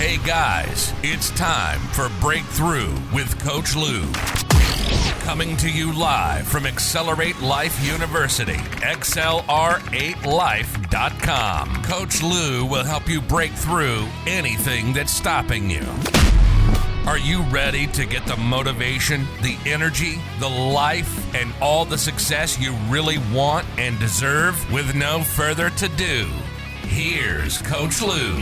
Hey guys, it's time for Breakthrough with Coach Lou. Coming to you live from Accelerate Life University, XLR8Life.com. Coach Lou will help you break through anything that's stopping you. Are you ready to get the motivation, the energy, the life, and all the success you really want and deserve? With no further ado, here's Coach Lou.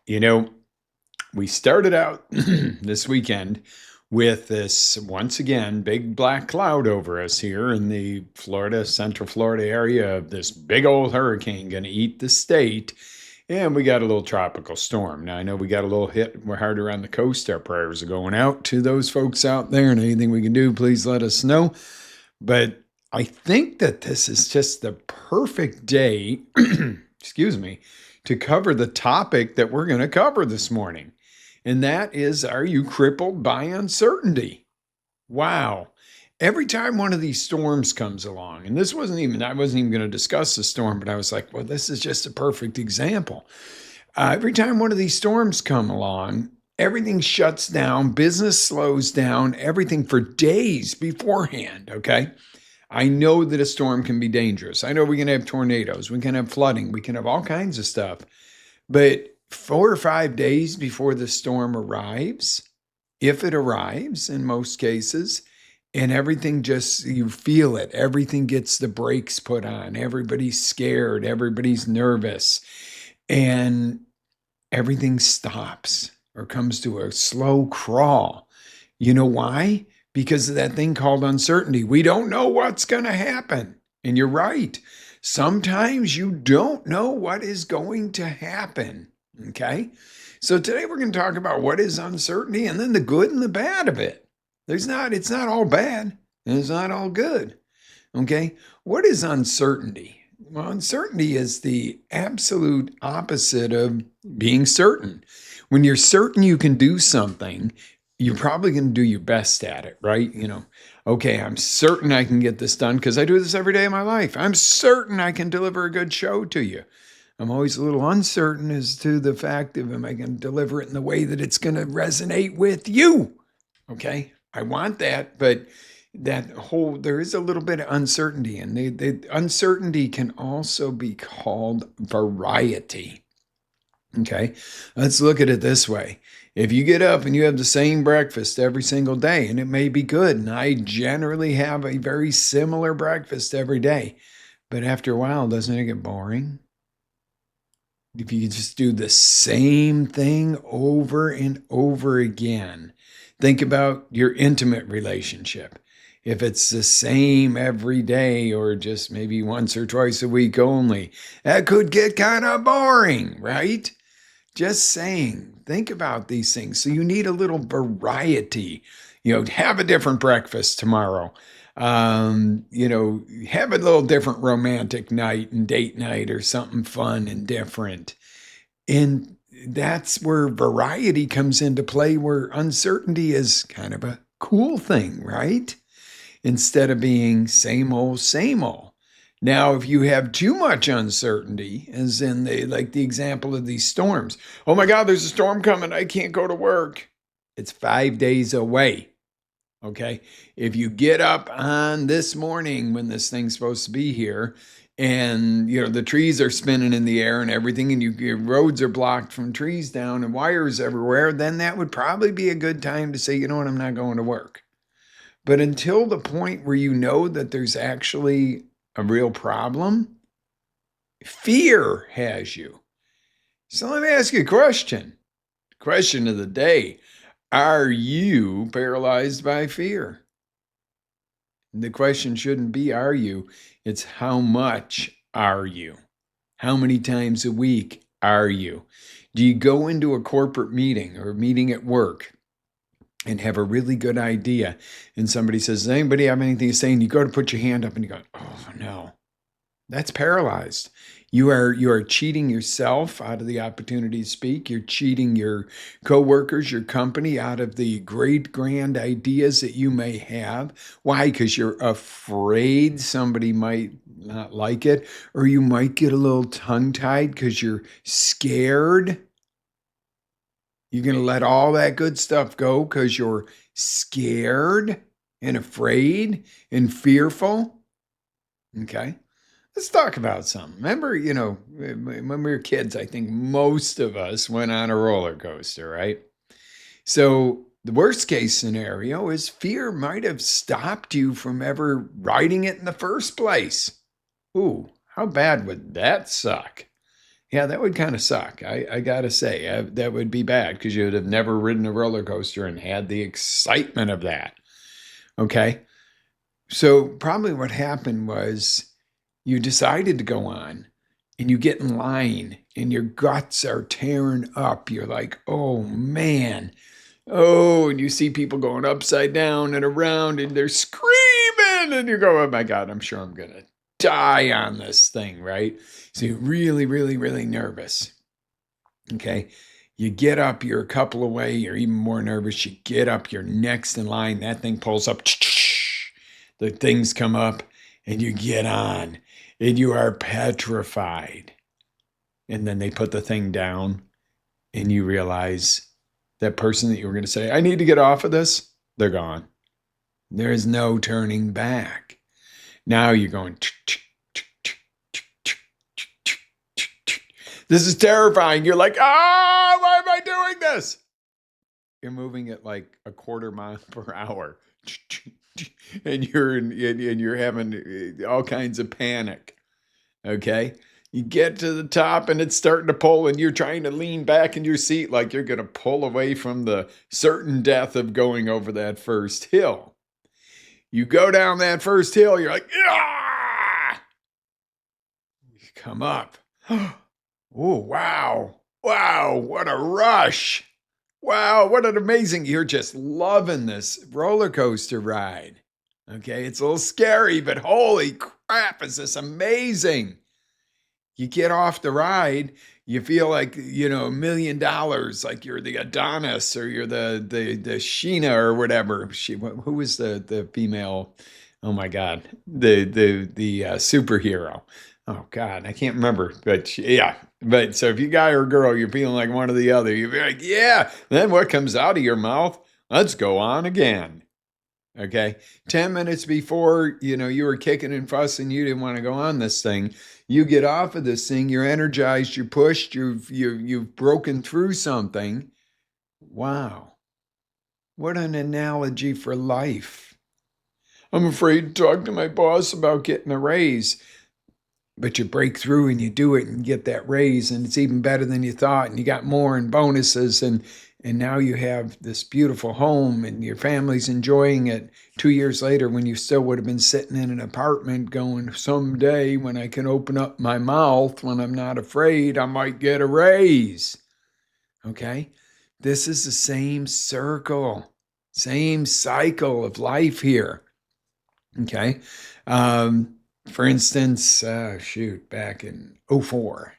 You know, we started out this weekend with this, once again, big black cloud over us here in the Central Florida area of this big old hurricane going to eat the state. And we got a little tropical storm. Now, I know we got a little hit. We're hard around the coast. Our prayers are going out to those folks out there, and anything we can do, please let us know. But I think that this is just the perfect day, excuse me, to cover the topic that we're going to cover this morning. And that is, are you crippled by uncertainty? Wow. Every time one of these storms comes along, and I wasn't even going to discuss the storm, but I was like, well, this is just a perfect example. Every time one of these storms come along, everything shuts down, business slows down, everything for days beforehand, okay? I know that a storm can be dangerous. I know we can have tornadoes, we can have flooding, we can have all kinds of stuff. But 4 or 5 days before the storm arrives, if it arrives in most cases, and everything just, you feel it, everything gets the brakes put on, everybody's scared, everybody's nervous, and everything stops or comes to a slow crawl. You know why? Because of that thing called uncertainty. We don't know what's going to happen. And you're right. Sometimes you don't know what is going to happen. Okay? So today we're going to talk about what is uncertainty and then the good and the bad of it. It's not all bad and it's not all good. Okay? What is uncertainty? Well, uncertainty is the absolute opposite of being certain. When you're certain you can do something, you're probably going to do your best at it, right? You know, okay, I'm certain I can get this done because I do this every day of my life. I'm certain I can deliver a good show to you. I'm always a little uncertain as to the fact of, am I going to deliver it in the way that it's going to resonate with you? Okay, I want that, but there is a little bit of uncertainty, and the uncertainty can also be called variety. Okay, let's look at it this way. If you get up and you have the same breakfast every single day, and it may be good, and I generally have a very similar breakfast every day, but after a while, doesn't it get boring? If you just do the same thing over and over again, think about your intimate relationship. If it's the same every day or just maybe once or twice a week only, that could get kind of boring, right? Just saying, think about these things. So you need a little variety. Have a different breakfast tomorrow. Have a little different romantic night and date night or something fun and different. And that's where variety comes into play, where uncertainty is kind of a cool thing, right? Instead of being same old, same old. Now, if you have too much uncertainty, as in the example of these storms, oh my God, there's a storm coming, I can't go to work. It's 5 days away. Okay. If you get up on this morning when this thing's supposed to be here, and the trees are spinning in the air and everything, and your roads are blocked from trees down and wires everywhere, then that would probably be a good time to say, you know what, I'm not going to work. But until the point where you know that there's actually a real problem, fear has you. So let me ask you a question. Question of the day. Are you paralyzed by fear? The question shouldn't be, are you? It's how much are you? How many times a week are you? Do you go into a corporate meeting or a meeting at work and have a really good idea, and somebody says, does anybody have anything to say? And you go to put your hand up and you go, oh no. That's paralyzed. You are cheating yourself out of the opportunity to speak. You're cheating your coworkers, your company out of the great grand ideas that you may have. Why? Because you're afraid somebody might not like it, or you might get a little tongue-tied because you're scared. You're going to let all that good stuff go because you're scared and afraid and fearful. Okay. Let's talk about something. Remember, when we were kids, I think most of us went on a roller coaster, right? So the worst case scenario is fear might have stopped you from ever riding it in the first place. Ooh, how bad would that suck? Yeah, that would kind of suck. I gotta say, that would be bad because you would have never ridden a roller coaster and had the excitement of that. Okay. So probably what happened was you decided to go on and you get in line and your guts are tearing up. You're like, oh man. Oh, and you see people going upside down and around and they're screaming and you go, oh my God, I'm sure I'm going to die on this thing, right? So you're really, really, really nervous. Okay. You get up, you're a couple away, you're even more nervous. You get up, you're next in line. That thing pulls up, the things come up, and you get on, and you are petrified. And then they put the thing down, and you realize that person that you were going to say, I need to get off of this, they're gone. There is no turning back. Now you're going, this is terrifying. You're like, why am I doing this? You're moving at like a quarter mile per hour. And you're having all kinds of panic. Okay? You get to the top and it's starting to pull and you're trying to lean back in your seat like you're going to pull away from the certain death of going over that first hill. You go down that first hill, you're like, ah! You come up. Oh, wow. Wow, what a rush. Wow, what an amazing, you're just loving this roller coaster ride. Okay, it's a little scary, but holy crap, is this amazing. You get off the ride, you feel like, $1 million, like you're the Adonis or you're the Sheena or whatever. Who was the female? Oh my God, the superhero. Oh God, I can't remember, but yeah. But so if you guy or girl, you're feeling like one or the other, you're like, yeah. Then what comes out of your mouth? Let's go on again. Okay. 10 minutes before, you were kicking and fussing, you didn't want to go on this thing. You get off of this thing, you're energized, you're pushed, you've broken through something. Wow. What an analogy for life. I'm afraid to talk to my boss about getting a raise. But you break through and you do it and get that raise and it's even better than you thought and you got more and bonuses and now you have this beautiful home and your family's enjoying it 2 years later when you still would have been sitting in an apartment going, someday when I can open up my mouth, when I'm not afraid, I might get a raise. Okay? This is the same circle, same cycle of life here. Okay? For instance, back in 2004,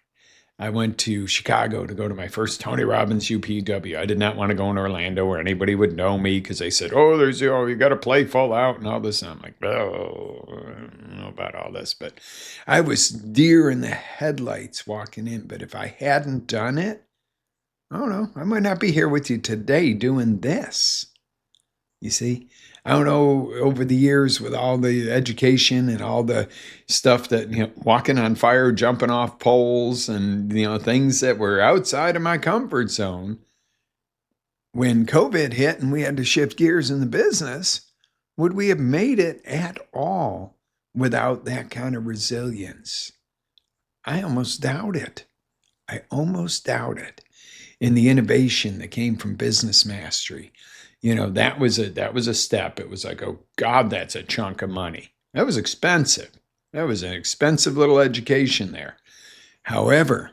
I went to Chicago to go to my first Tony Robbins UPW. I did not want to go in Orlando where anybody would know me because they said, oh, you got to play full out and all this. And I'm like, oh, I don't know about all this. But I was deer in the headlights walking in. But if I hadn't done it, I don't know, I might not be here with you today doing this. You see? I don't know, over the years with all the education and all the stuff that, walking on fire, jumping off poles and, things that were outside of my comfort zone. When COVID hit and we had to shift gears in the business, would we have made it at all without that kind of resilience? I almost doubt it. In the innovation that came from business mastery. That was a step. It was like, oh God, that's a chunk of money. That was expensive. That was an expensive little education there. However,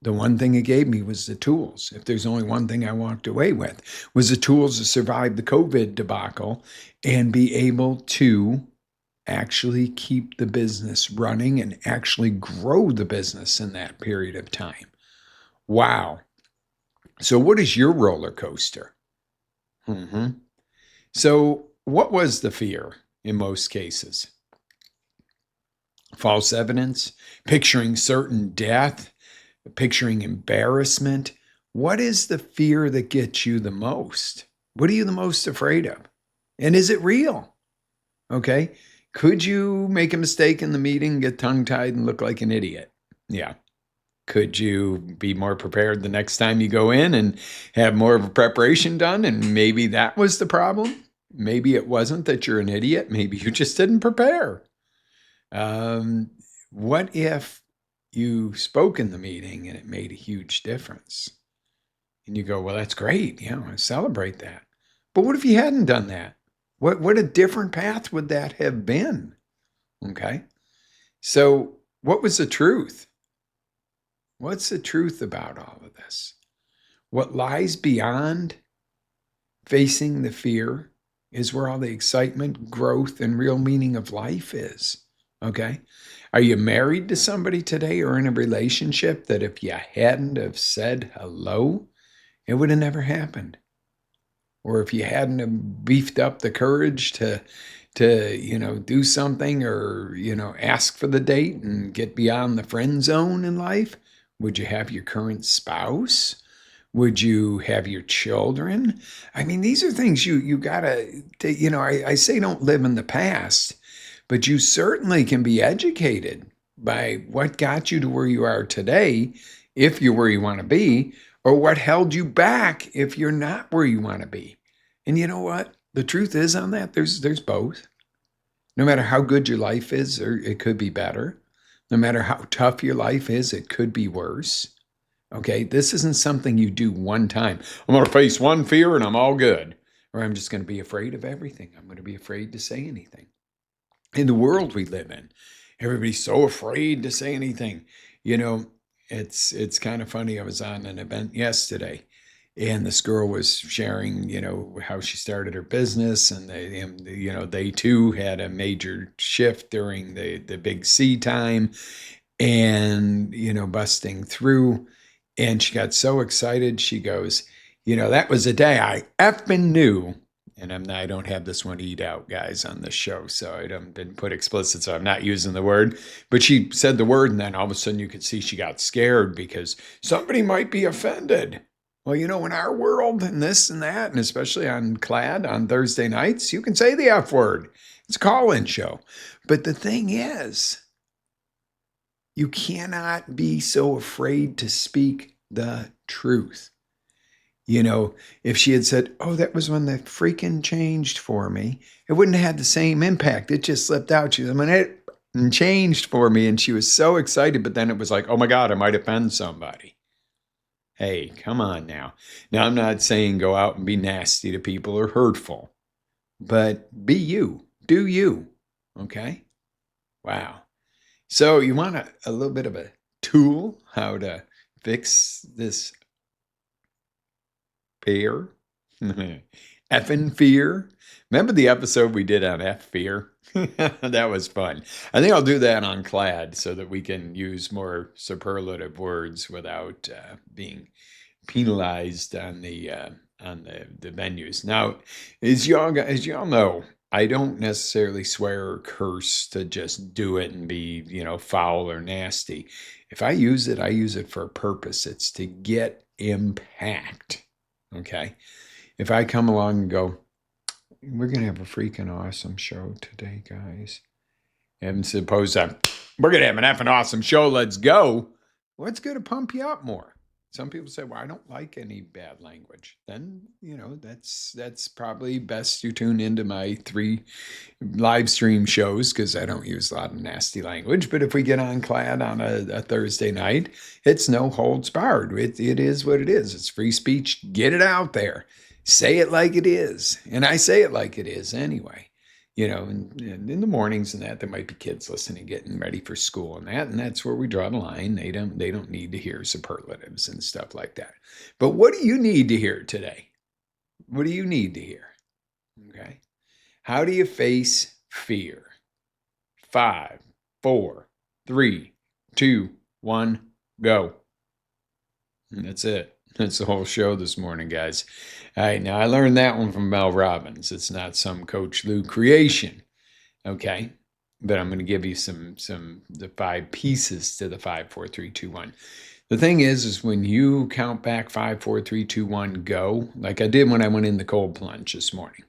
the one thing it gave me was the tools. If there's only one thing I walked away with, was the tools to survive the COVID debacle and be able to actually keep the business running and actually grow the business in that period of time. Wow. So, what is your roller coaster? Mm-hmm. So, what was the fear in most cases? False evidence, picturing certain death, picturing embarrassment. What is the fear that gets you the most? What are you the most afraid of? And is it real? Okay. Could you make a mistake in the meeting, get tongue tied, and look like an idiot? Yeah. Could you be more prepared the next time you go in and have more of a preparation done? And maybe that was the problem. Maybe it wasn't that you're an idiot. Maybe you just didn't prepare. Um, what if you spoke in the meeting and it made a huge difference? And you go, well, that's great. Yeah, I celebrate that. But what if you hadn't done that? What a different path would that have been? Okay. So, what was the truth? What's the truth about all of this? What lies beyond facing the fear is where all the excitement, growth, and real meaning of life is. Okay. Are you married to somebody today or in a relationship that if you hadn't have said hello, it would have never happened? Or if you hadn't have beefed up the courage to do something or ask for the date and get beyond the friend zone in life, would you have your current spouse? Would you have your children? I mean, these are things you gotta I say don't live in the past, but you certainly can be educated by what got you to where you are today, if you're where you want to be, or what held you back if you're not where you want to be. And you know what? The truth is on that, there's both. No matter how good your life is, or it could be better. No matter how tough your life is, it could be worse. Okay, this isn't something you do one time. I'm going to face one fear and I'm all good. Or I'm just going to be afraid of everything. I'm going to be afraid to say anything. In the world we live in, everybody's so afraid to say anything. You know, it's kind of funny. I was on an event yesterday and this girl was sharing, how she started her business and they too had a major shift during the big C time and, busting through. And she got so excited. She goes, that was a day I effing knew. And I don't have this one eat out, guys, on this show. So I haven't been put explicit. So I'm not using the word. But she said the word. And then all of a sudden you could see she got scared because somebody might be offended. Well, in our world and this and that, and especially on CLAD on Thursday nights, you can say the F word. It's a call-in show. But the thing is, you cannot be so afraid to speak the truth. If she had said, oh, that was when the freaking changed for me, it wouldn't have had the same impact. It just slipped out. She was, it changed for me. And she was so excited. But then it was like, oh my God, I might offend somebody. Hey, come on now. Now, I'm not saying go out and be nasty to people or hurtful, but be you. Do you. Okay? Wow. So you want a little bit of a tool how to fix this fear? Effing fear. Remember the episode we did on F fear? That was fun. I think I'll do that on CLAD so that we can use more superlative words without being penalized on the venues. Now, as y'all know, I don't necessarily swear or curse to just do it and be, foul or nasty. If I use it for a purpose. It's to get impact. Okay. If I come along and go, we're going to have a freaking awesome show today, guys. And suppose we're going to have an effing awesome show. Let's go. What's going to pump you up more? Some people say, well, I don't like any bad language. Then, that's probably best you tune into my 3 live stream shows because I don't use a lot of nasty language. But if we get on CLAD on a Thursday night, it's no holds barred. It is what it is. It's free speech. Get it out there. Say it like it is. And I say it like it is anyway. And in the mornings and that, there might be kids listening, getting ready for school and that's where we draw the line. They don't need to hear superlatives and stuff like that. But what do you need to hear today? What do you need to hear? Okay. How do you face fear? 5, 4, 3, 2, 1, go. And that's it. That's the whole show this morning, guys. All right, now I learned that one from Mel Robbins. It's not some Coach Lou creation, okay? But I'm going to give you the 5 pieces to the 5, 4, 3, 2, 1. The thing is when you count back 5, 4, 3, 2, 1, go, like I did when I went in the cold plunge this morning.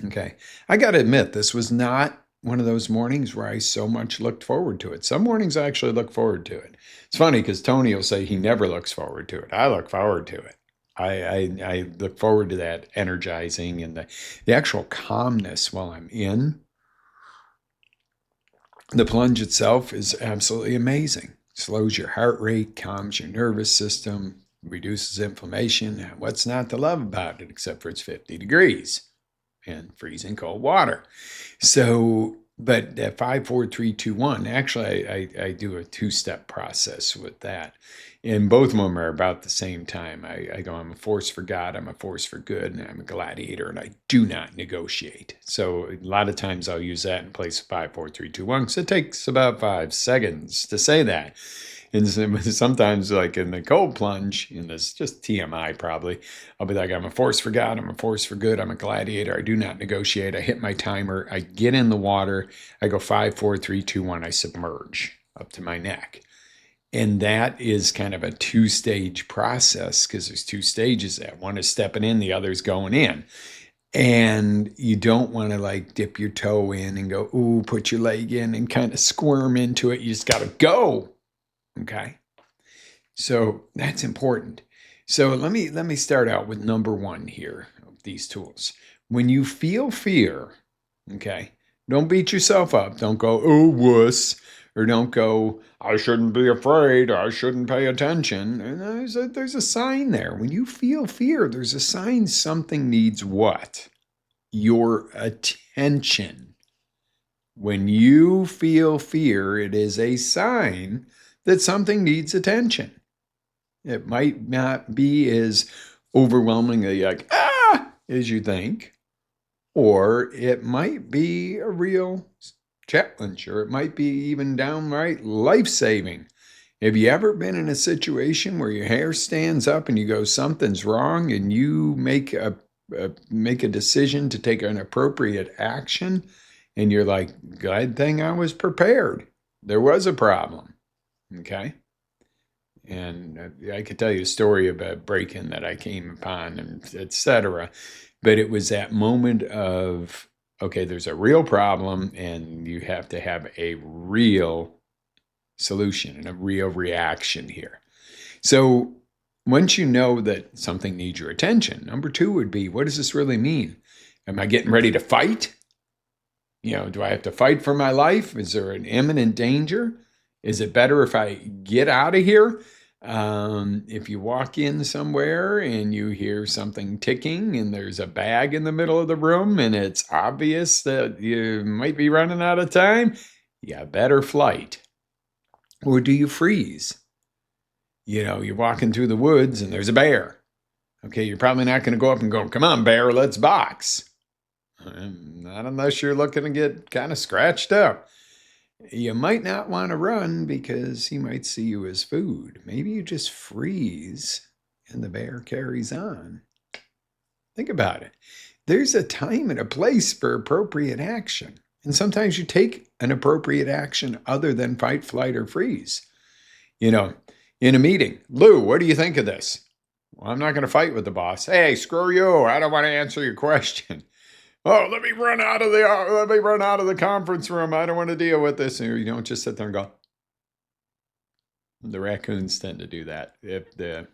Okay. I got to admit, this was not one of those mornings where I so much looked forward to it. Some mornings I actually look forward to it. It's funny because Tony will say he never looks forward to it. I look forward to it. I look forward to that energizing and the actual calmness while I'm in. The plunge itself is absolutely amazing. Slows your heart rate, calms your nervous system, reduces inflammation. What's not to love about it except for it's 50 degrees and freezing cold water? So, but at 5, 4, 3, 2, 1, actually I do a 2-step process with that. And both of them are about the same time. I go, I'm a force for God, I'm a force for good, and I'm a gladiator, and I do not negotiate. So a lot of times I'll use that in place of 5, 4, 3, 2, 1, because it takes about 5 seconds to say that. And sometimes, like in the cold plunge, and this just TMI probably, I'll be like, I'm a force for God, I'm a force for good, I'm a gladiator, I do not negotiate. I hit my timer, I get in the water, I go 5, 4, 3, 2, 1, I submerge up to my neck. And that is kind of a 2-stage process because there's 2 stages there. One is stepping in, the other is going in. And you don't want to like dip your toe in and go, ooh, put your leg in and kind of squirm into it. You just got to go. Okay. So that's important. So let me start out with number 1 here of these tools. When you feel fear, okay, don't beat yourself up. Don't go, oh, wuss. Or don't go, I shouldn't be afraid, I shouldn't pay attention. And there's a sign there. When you feel fear, there's a sign something needs what? Your attention. When you feel fear, it is a sign that something needs attention. It might not be as overwhelmingly like, as you think, or it might be a real challenge, or it might be even downright life-saving. Have you ever been in a situation where your hair stands up and you go, something's wrong, and you make a decision to take an appropriate action, and you're like, good thing I was prepared. There was a problem. Okay? And I could tell you a story about a break-in that I came upon, and etc. But it was that moment of, okay, there's a real problem and you have to have a real solution and a real reaction here. So once you know that something needs your attention, number 2 would be, what does this really mean? Am I getting ready to fight? Do I have to fight for my life? Is there an imminent danger? Is it better if I get out of here? If you walk in somewhere and you hear something ticking and there's a bag in the middle of the room and it's obvious that you might be running out of time, you better flight. Or do you freeze? You're walking through the woods and there's a bear. Okay, you're probably not going to go up and go, come on, bear, let's box. Not unless you're looking to get kind of scratched up. You might not want to run because he might see you as food. Maybe you just freeze and the bear carries on. Think about it. There's a time and a place for appropriate action. And sometimes you take an appropriate action other than fight, flight, or freeze. In a meeting, Lou, what do you think of this? Well, I'm not going to fight with the boss. Hey, screw you. I don't want to answer your question. Oh, let me run out of the conference room. I don't want to deal with this. And you don't just sit there and go. The raccoons tend to do that.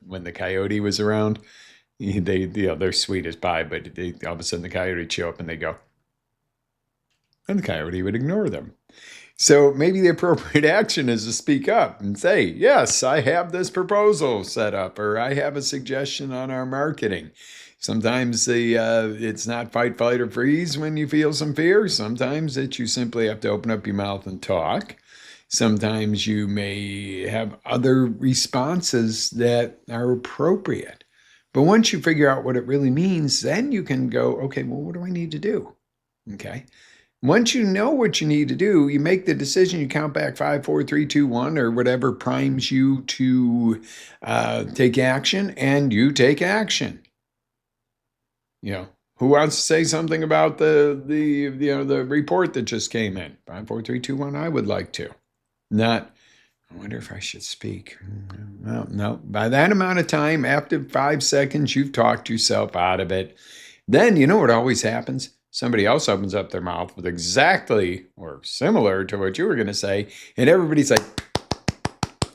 When the coyote was around, they're sweet as pie, but all of a sudden the coyote would show up and they go. And the coyote would ignore them. So maybe the appropriate action is to speak up and say, yes, I have this proposal set up, or I have a suggestion on our marketing. Sometimes it's not fight, flight, or freeze when you feel some fear. Sometimes you simply have to open up your mouth and talk. Sometimes you may have other responses that are appropriate. But once you figure out what it really means, then you can go, okay, well, what do I need to do? Okay. Once you know what you need to do, you make the decision, you count back 5, 4, 3, 2, 1, or whatever primes you to take action, and you take action. Who wants to say something about the report that just came in? 5, 4, 3, 2, 1. I would like to. Not. I wonder if I should speak. Well, no. By that amount of time, after 5 seconds, you've talked yourself out of it. Then you know what always happens? Somebody else opens up their mouth with exactly or similar to what you were going to say, and everybody's like,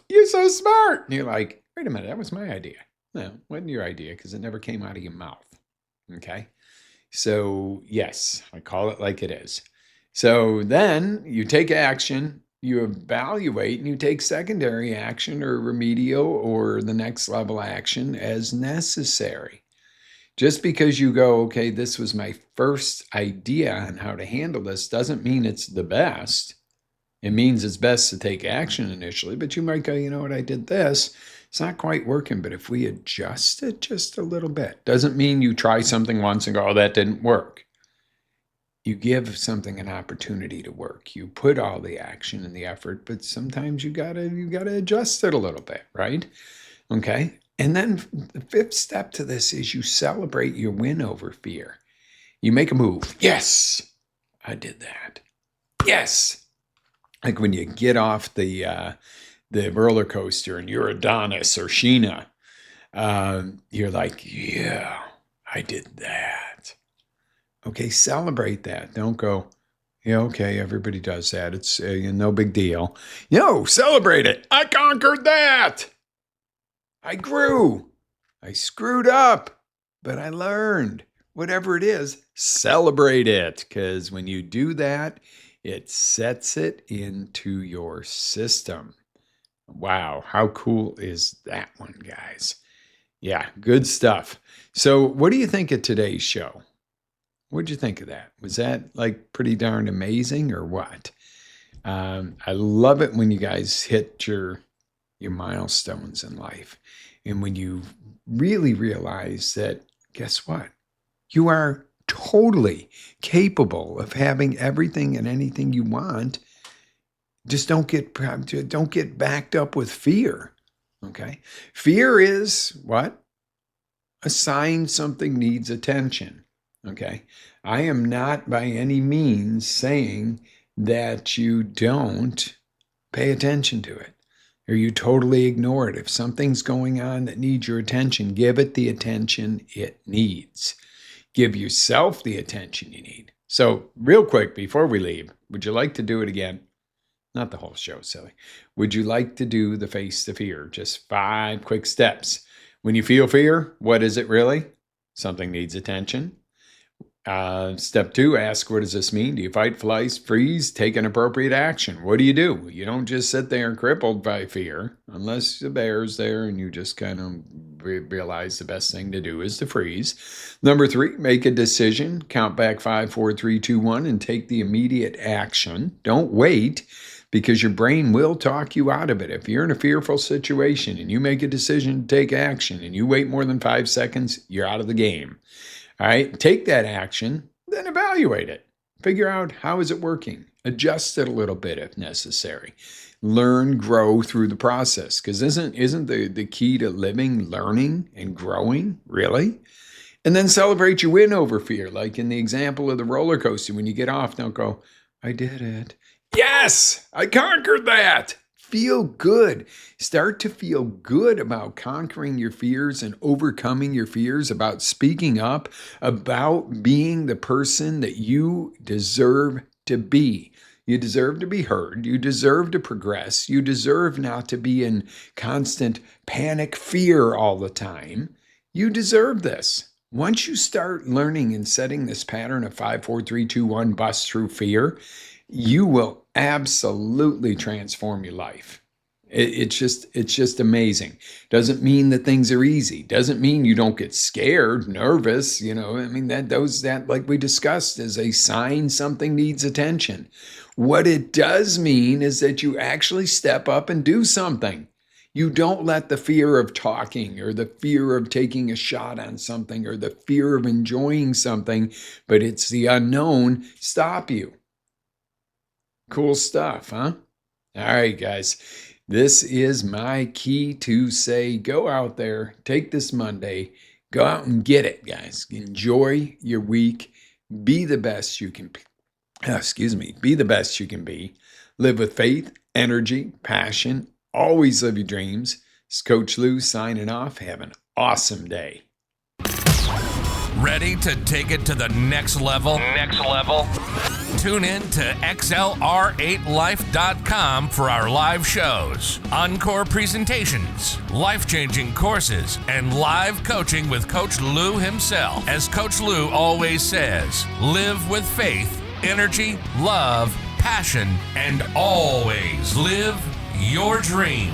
"You're so smart." And you're like, "Wait a minute, that was my idea." No, it wasn't your idea because it never came out of your mouth. Okay? So, yes, I call it like it is. So then you take action, you evaluate, and you take secondary action or remedial or the next level action as necessary. Just because you go, okay, this was my first idea on how to handle this doesn't mean it's the best. It means it's best to take action initially, but you might go, you know what, I did this. It's not quite working, but if we adjust it just a little bit, doesn't mean you try something once and go, oh, that didn't work. You give something an opportunity to work. You put all the action and the effort, but sometimes you gotta adjust it a little bit, right? Okay. And then the fifth step to this is you celebrate your win over fear. You make a move. Yes, I did that. Yes. Like when you get off the roller coaster and you're Adonis or Sheena, you're like, yeah, I did that. Okay, celebrate that. Don't go, yeah, okay, everybody does that. It's no big deal. Celebrate it. I conquered that. I grew. I screwed up, but I learned. Whatever it is, celebrate it. Because when you do that, it sets it into your system. Wow, how cool is that one, guys? Yeah, good stuff. So, what do you think of today's show? What'd you think of that? Was that like pretty darn amazing or what? I love it when you guys hit your milestones in life. And when you really realize that, guess what? You are totally capable of having everything and anything you want. Just don't get backed up with fear. Okay? Fear is what? A sign something needs attention. Okay? I am not by any means saying that you don't pay attention to it or you totally ignore it. If something's going on that needs your attention, give it the attention it needs. Give yourself the attention you need. So, real quick, before we leave, would you like to do it again? Not the whole show, silly. Would you like to do the face to fear? Just 5 quick steps. When you feel fear, what is it really? Something needs attention. Step 2, ask, what does this mean? Do you fight, flight, freeze, take an appropriate action? What do? You don't just sit there crippled by fear, unless the bear's there and you just kind of realize the best thing to do is to freeze. Number 3, make a decision. Count back 5, 4, 3, 2, 1, and take the immediate action. Don't wait, because your brain will talk you out of it. If you're in a fearful situation and you make a decision to take action and you wait more than 5 seconds, you're out of the game. All right, take that action, then evaluate it. Figure out how is it working. Adjust it a little bit if necessary. Learn, grow through the process. Because isn't the key to living, learning, and growing, really? And then celebrate your win over fear. Like in the example of the roller coaster, when you get off, don't go, I did it. Yes, I conquered that. Feel good. Start to feel good about conquering your fears and overcoming your fears, about speaking up, about being the person that you deserve to be. You deserve to be heard. You deserve to progress. You deserve not to be in constant panic fear all the time. You deserve this. Once you start learning and setting this pattern of 5, 4, 3, 2, 1, bust through fear, you will absolutely transform your life. It's just amazing. Doesn't mean that things are easy. Doesn't mean you don't get scared, nervous. That like we discussed is a sign something needs attention. What it does mean is that you actually step up and do something. You don't let the fear of talking or the fear of taking a shot on something or the fear of enjoying something, but it's the unknown, stop you. Cool stuff, huh? All right, guys. This is my key to say go out there, take this Monday, go out and get it, guys. Enjoy your week. Be the best you can be. Be the best you can be. Live with faith, energy, passion. Always live your dreams. It's Coach Lou signing off. Have an awesome day. Ready to take it to the next level? Tune in to XLR8Life.com for our live shows, encore presentations, life-changing courses, and live coaching with Coach Lou himself. As Coach Lou always says, live with faith, energy, love, passion, and always live your dream.